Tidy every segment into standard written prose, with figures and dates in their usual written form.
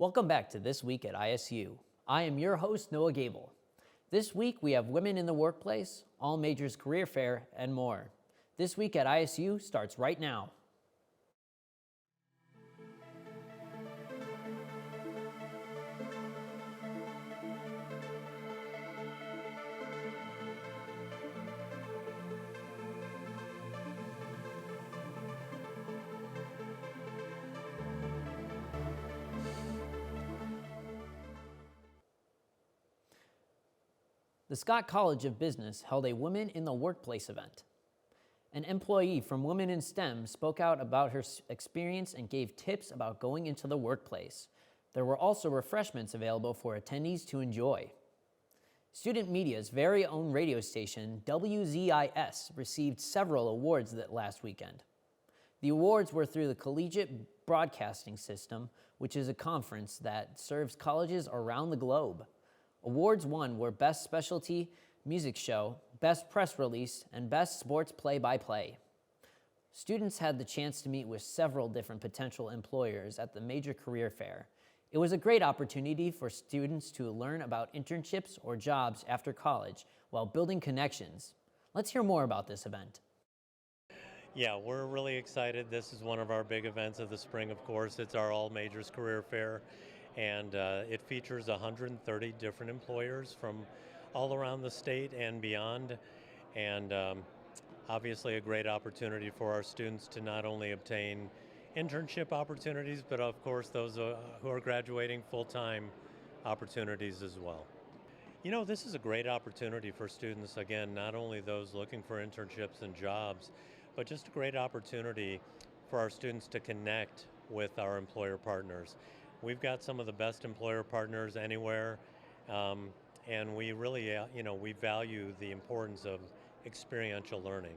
Welcome back to This Week at ISU. I am your host, Noah Gable. This week we have Women in the Workplace, All Majors Career Fair, and more. This Week at ISU starts right now. The Scott College of Business held a Women in the Workplace event. An employee from Women in STEM spoke out about her experience and gave tips about going into the workplace. There were also refreshments available for attendees to enjoy. Student Media's very own radio station, WZIS, received several awards that last weekend. The awards were through the Collegiate Broadcasting System, which is a conference that serves colleges around the globe. Awards won were Best Specialty Music Show, Best Press Release, and Best Sports Play-by-Play. Students had the chance to meet with several different potential employers at the major career fair. It was a great opportunity for students to learn about internships or jobs after college while building connections. Let's hear more about this event. Yeah, we're really excited. This is one of our big events of the spring, of course. It's our All Majors Career Fair. And it features 130 different employers from all around the state and beyond. And obviously a great opportunity for our students to not only obtain internship opportunities, but of course those who are graduating full-time opportunities as well. You know, this is a great opportunity for students, again, not only those looking for internships and jobs, but just a great opportunity for our students to connect with our employer partners. We've got some of the best employer partners anywhere, and we really, we value the importance of experiential learning.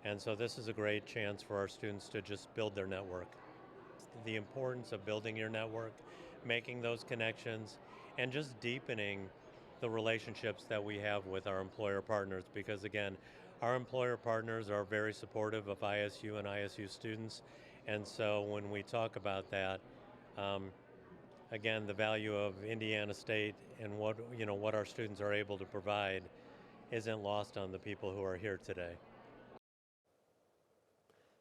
And so this is a great chance for our students to just build their network. The importance of building your network, making those connections, and just deepening the relationships that we have with our employer partners, because again, our employer partners are very supportive of ISU and ISU students. And so when we talk about that, again, the value of Indiana State and what our students are able to provide isn't lost on the people who are here today.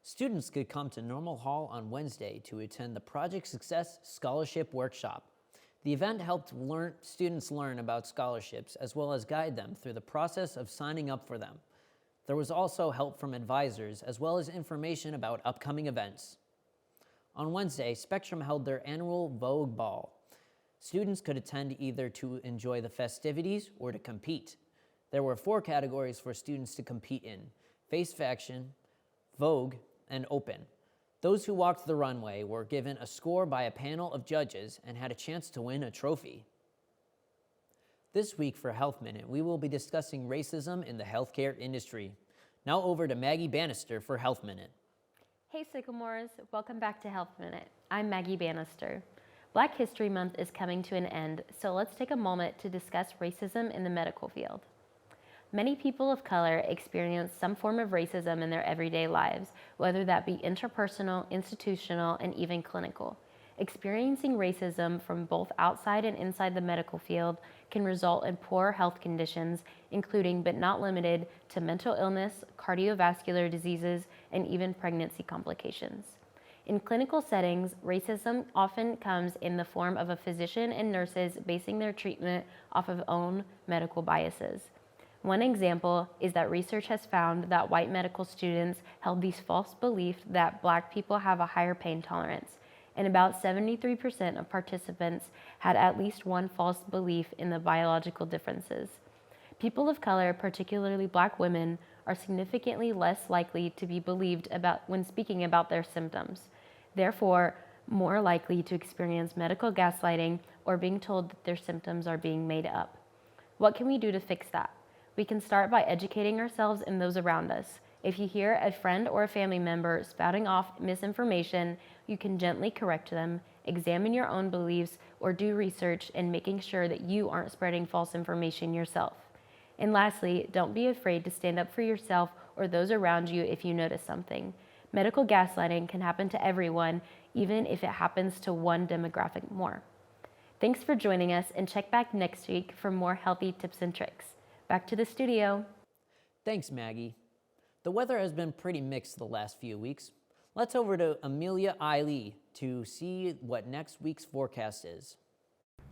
Students could come to Normal Hall on Wednesday to attend the Project Success Scholarship Workshop. The event helped students learn about scholarships as well as guide them through the process of signing up for them. There was also help from advisors as well as information about upcoming events. On Wednesday, Spectrum held their annual Vogue Ball. Students could attend either to enjoy the festivities or to compete. There were 4 categories for students to compete in: Face Faction, Vogue, and Open. Those who walked the runway were given a score by a panel of judges and had a chance to win a trophy. This week for Health Minute, we will be discussing racism in the healthcare industry. Now over to Maggie Banister for Health Minute. Hey Sycamores, welcome back to Health Minute. I'm Maggie Banister. Black History Month is coming to an end, so let's take a moment to discuss racism in the medical field. Many people of color experience some form of racism in their everyday lives, whether that be interpersonal, institutional, and even clinical. Experiencing racism from both outside and inside the medical field can result in poor health conditions, including but not limited to mental illness, cardiovascular diseases, and even pregnancy complications. In clinical settings, racism often comes in the form of a physician and nurses basing their treatment off of own medical biases. One example is that research has found that white medical students held these false beliefs that Black people have a higher pain tolerance, and about 73% of participants had at least one false belief in the biological differences. People of color, particularly Black women, are significantly less likely to be believed about when speaking about their symptoms, therefore more likely to experience medical gaslighting or being told that their symptoms are being made up. What can we do to fix that? We can start by educating ourselves and those around us. If you hear a friend or a family member spouting off misinformation, you can gently correct them, examine your own beliefs, or do research in making sure that you aren't spreading false information yourself. And lastly, don't be afraid to stand up for yourself or those around you if you notice something. Medical gaslighting can happen to everyone, even if it happens to one demographic more. Thanks for joining us, and check back next week for more healthy tips and tricks. Back to the studio. Thanks, Maggie. The weather has been pretty mixed the last few weeks. Let's over to Amelia Ihle to see what next week's forecast is.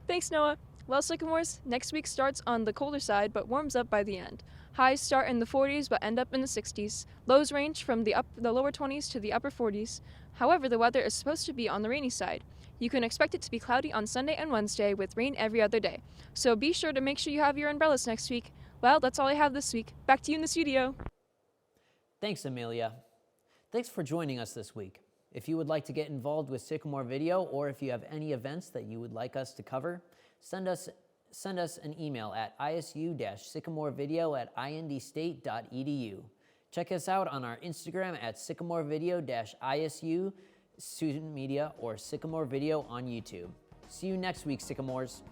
Thanks, Noah. Well, Sycamores, next week starts on the colder side but warms up by the end. Highs start in the 40s but end up in the 60s. Lows range from the lower 20s to the upper 40s. However, the weather is supposed to be on the rainy side. You can expect it to be cloudy on Sunday and Wednesday with rain every other day. So be sure to make sure you have your umbrellas next week. Well, that's all I have this week. Back to you in the studio. Thanks, Amelia. Thanks for joining us this week. If you would like to get involved with Sycamore Video, or if you have any events that you would like us to cover, send us an email at isu-sycamorevideo@indstate.edu. Check us out on our Instagram at sycamorevideo-isu student media or Sycamore Video on YouTube. See you next week, Sycamores.